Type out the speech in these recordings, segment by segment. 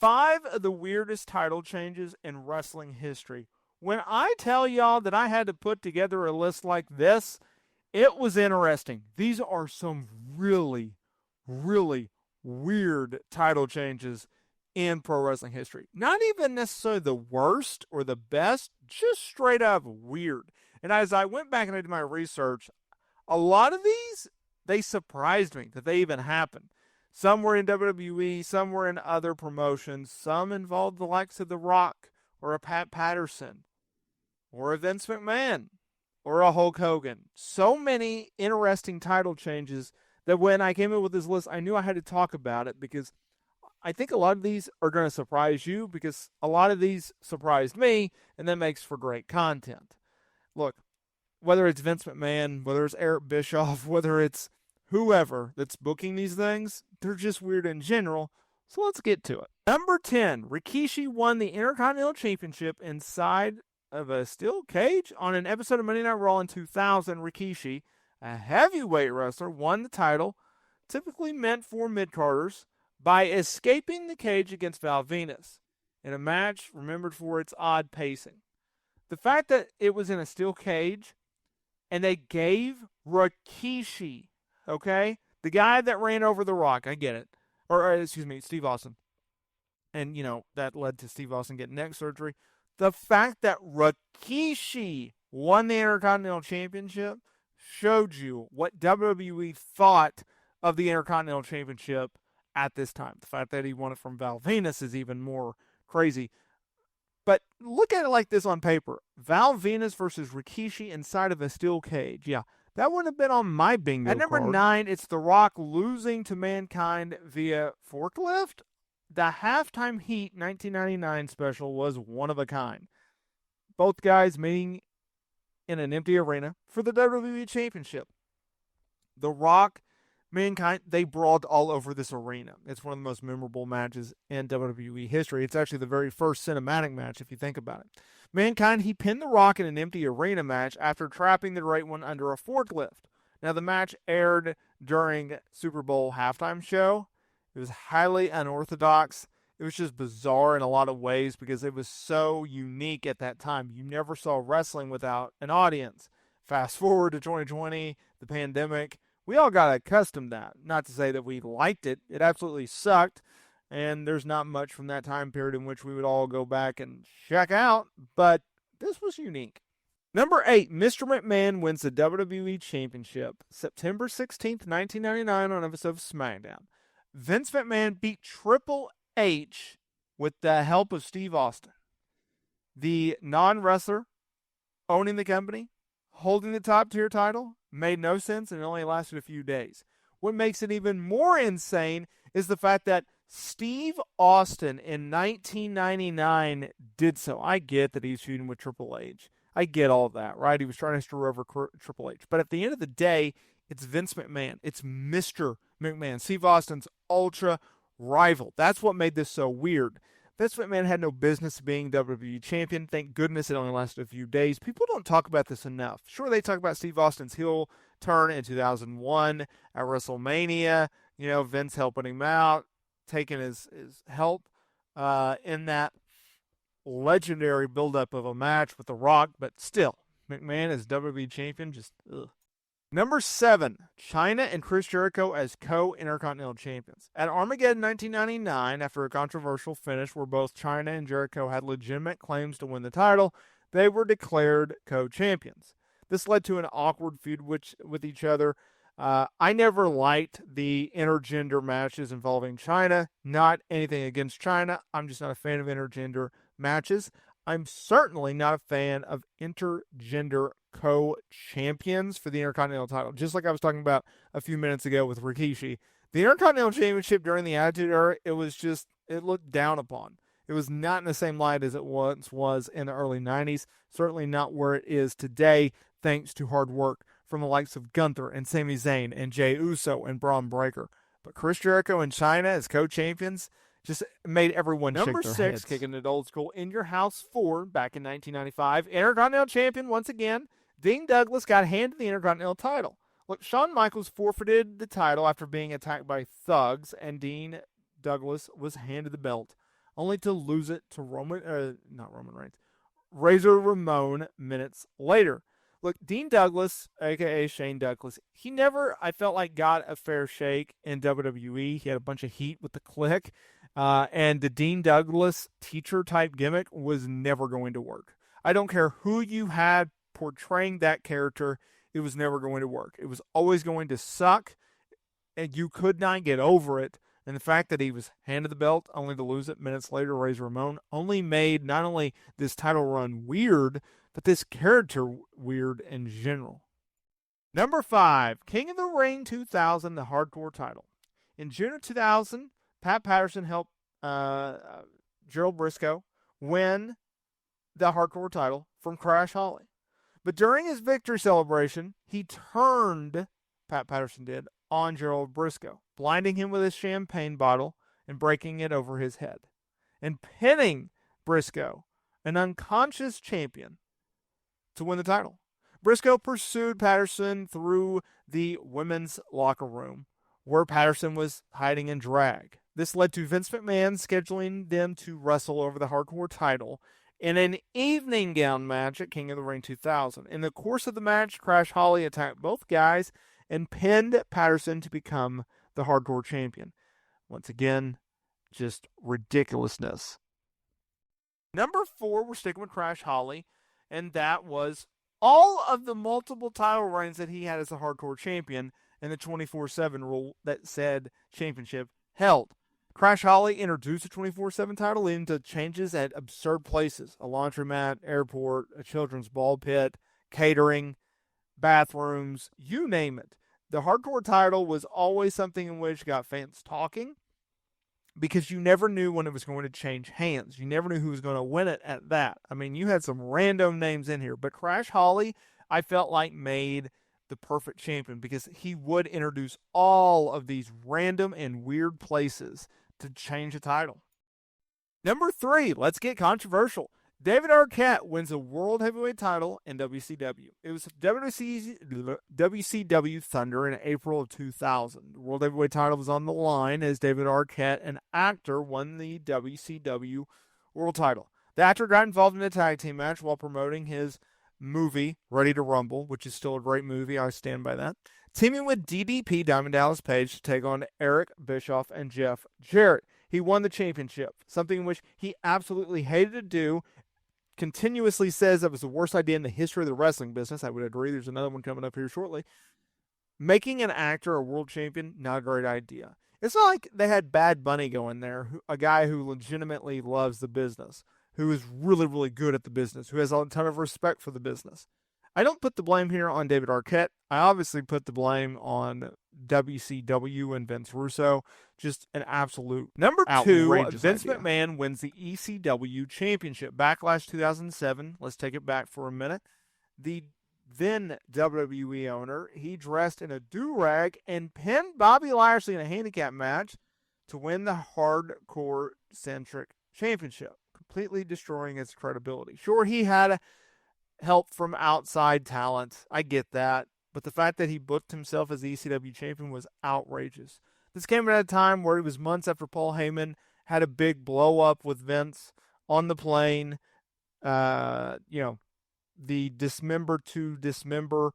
5 of the weirdest title changes in wrestling history. When I tell y'all that I had to put together a list like this, it was interesting. These are some really, really weird title changes in pro wrestling history. Not even necessarily the worst or the best, just straight up weird. And as I went back and I did my research, a lot of these, they surprised me that they even happened. Some were in WWE, some were in other promotions, some involved the likes of The Rock or a Pat Patterson or a Vince McMahon or a Hulk Hogan. So many interesting title changes that when I came in with this list, I knew I had to talk about it because I think a lot of these are going to surprise you because a lot of these surprised me, and that makes for great content. Look, whether it's Vince McMahon, whether it's Eric Bischoff, whether it's whoever that's booking these things, they're just weird in general. So let's get to it. Number 10, Rikishi won the Intercontinental Championship inside of a steel cage on an episode of Monday Night Raw in 2000. Rikishi, a heavyweight wrestler, won the title, typically meant for mid-carders, by escaping the cage against Val Venus in a match remembered for its odd pacing. The fact that it was in a steel cage and they gave Rikishi, okay, the guy that ran over The Rock, I get it, or excuse me, Steve Austin, and, you know, that led to Steve Austin getting neck surgery. The fact that Rikishi won the Intercontinental Championship showed you what WWE thought of the Intercontinental Championship at this time. The fact that he won it from Val Venus is even more crazy. But look at it like this on paper. Val Venus versus Rikishi inside of a steel cage. Yeah, that wouldn't have been on my bingo card. At number 9, it's The Rock losing to Mankind via forklift. The Halftime Heat 1999 special was one of a kind. Both guys meeting in an empty arena for the WWE Championship. The Rock, Mankind, they brawled all over this arena. It's one of the most memorable matches in WWE history. It's actually the very first cinematic match, if you think about it. Mankind, he pinned The Rock in an empty arena match after trapping the Great One under a forklift. Now, the match aired during Super Bowl halftime show. It was highly unorthodox. It was just bizarre in a lot of ways because it was so unique at that time. You never saw wrestling without an audience. Fast forward to 2020, the pandemic. We all got accustomed to that. Not to say that we liked it. It absolutely sucked. And there's not much from that time period in which we would all go back and check out. But this was unique. Number 8, Mr. McMahon wins the WWE Championship. September 16th, 1999 on an episode of SmackDown. Vince McMahon beat Triple H with the help of Steve Austin. The non-wrestler owning the company, holding the top tier title, made no sense and it only lasted a few days. What makes it even more insane is the fact that Steve Austin in 1999 did so. I get that he's feuding with Triple H. I get all that, right? He was trying to screw over Triple H. But at the end of the day, it's Vince McMahon. It's Mr. McMahon. Steve Austin's ultra rival. That's what made this so weird. Vince McMahon had no business being WWE champion. Thank goodness it only lasted a few days. People don't talk about this enough. Sure, they talk about Steve Austin's heel turn in 2001 at WrestleMania. You know, Vince helping him out, taking his help in that legendary buildup of a match with The Rock. But still, McMahon as WWE champion, just ugh. Number 7, Chyna and Chris Jericho as co-Intercontinental Champions. At Armageddon 1999, after a controversial finish where both Chyna and Jericho had legitimate claims to win the title, they were declared co-champions. This led to an awkward feud with each other. I never liked the intergender matches involving Chyna. Not anything against Chyna. I'm just not a fan of intergender matches. I'm certainly not a fan of intergender co-champions for the Intercontinental title. Just like I was talking about a few minutes ago with Rikishi. The Intercontinental Championship during the Attitude Era, it looked down upon. It was not in the same light as it once was in the early 90s. Certainly not where it is today, thanks to hard work from the likes of Gunther and Sami Zayn and Jey Uso and Braun Breaker. But Chris Jericho and Chyna as co-champions just made everyone shake their heads. Number 6, kicking it old school, In Your House 4, back in 1995. Intercontinental Champion once again. Dean Douglas got handed the Intercontinental title. Look, Shawn Michaels forfeited the title after being attacked by thugs, and Dean Douglas was handed the belt. only to lose it to Razor Ramon minutes later. Look, Dean Douglas, a.k.a. Shane Douglas, he never, I felt like, got a fair shake in WWE. He had a bunch of heat with the Clique, and the Dean Douglas teacher-type gimmick was never going to work. I don't care who you had portraying that character, it was never going to work. It was always going to suck, and you could not get over it. And the fact that he was handed the belt only to lose it minutes later, Razor Ramon, only made not only this title run weird, but this character weird in general. Number 5, King of the Ring 2000, the Hardcore title. In June of 2000, Pat Patterson helped Gerald Brisco win the Hardcore title from Crash Holly. But during his victory celebration, he turned, Pat Patterson did, on Gerald Brisco, blinding him with his champagne bottle and breaking it over his head, and pinning Brisco, an unconscious champion, to win the title. Brisco pursued Patterson through the women's locker room, where Patterson was hiding in drag. This led to Vince McMahon scheduling them to wrestle over the Hardcore title in an evening gown match at King of the Ring 2000. In the course of the match, Crash Holly attacked both guys and pinned Patterson to become the Hardcore champion. Once again, just ridiculousness. Number 4, we're sticking with Crash Holly, and that was all of the multiple title reigns that he had as a Hardcore champion and the 24/7 rule that said championship held. Crash Holly introduced the 24/7 title, leading to changes at absurd places: a laundromat, airport, a children's ball pit, catering, bathrooms, you name it. The Hardcore title was always something in which got fans talking, because you never knew when it was going to change hands. You never knew who was going to win it at that. I mean, you had some random names in here, but Crash Holly, I felt like, made the perfect champion because he would introduce all of these random and weird places to change the title. Number 3, let's get controversial. David Arquette wins a World Heavyweight title in WCW. It was WCW Thunder in April of 2000. The World Heavyweight title was on the line as David Arquette, an actor, won the WCW World title. The actor got involved in a tag team match while promoting his movie, Ready to Rumble, which is still a great movie. I stand by that. Teaming with DDP, Diamond Dallas Page, to take on Eric Bischoff and Jeff Jarrett. He won the championship, something which he absolutely hated to do. Continuously says that was the worst idea in the history of the wrestling business. I would agree. There's another one coming up here shortly. Making an actor a world champion, not a great idea. It's not like they had Bad Bunny going there, a guy who legitimately loves the business, who is really, really good at the business, who has a ton of respect for the business. I don't put the blame here on David Arquette. I obviously put the blame on WCW and Vince Russo. Just an absolute Number 2, Vince McMahon wins the ECW Championship. Backlash 2007. Let's take it back for a minute. The then WWE owner, he dressed in a do-rag and pinned Bobby Lashley in a handicap match to win the Hardcore-centric championship, completely destroying its credibility. Sure, he had help from outside talent. I get that. But the fact that he booked himself as the ECW champion was outrageous. This came at a time where it was months after Paul Heyman had a big blow up with Vince on the plane. The Dismember to Dismember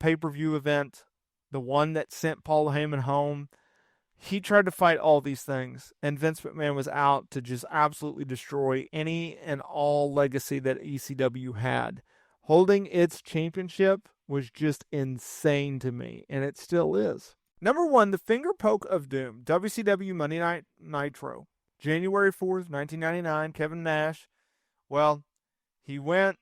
pay-per-view event, the one that sent Paul Heyman home. He tried to fight all these things, and Vince McMahon was out to just absolutely destroy any and all legacy that ECW had. Holding its championship was just insane to me, and it still is. Number 1, the Finger Poke of Doom, WCW Monday Night Nitro, January 4th, 1999, Kevin Nash. Well, he went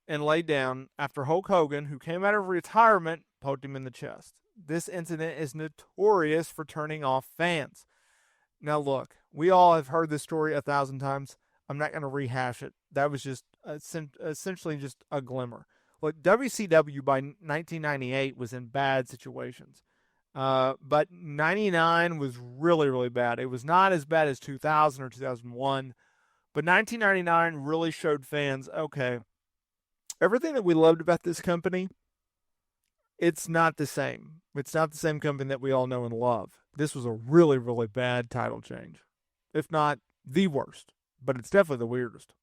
and laid down after Hulk Hogan, who came out of retirement, poked him in the chest. This incident is notorious for turning off fans. Now look, we all have heard this story 1,000 times. I'm not going to rehash it. That was just essentially just a glimmer. Look, WCW by 1998 was in bad situations. But 99 was really, really bad. It was not as bad as 2000 or 2001. But 1999 really showed fans, okay, everything that we loved about this company, it's not the same. It's not the same company that we all know and love. This was a really, really bad title change. If not The worst, but it's definitely the weirdest.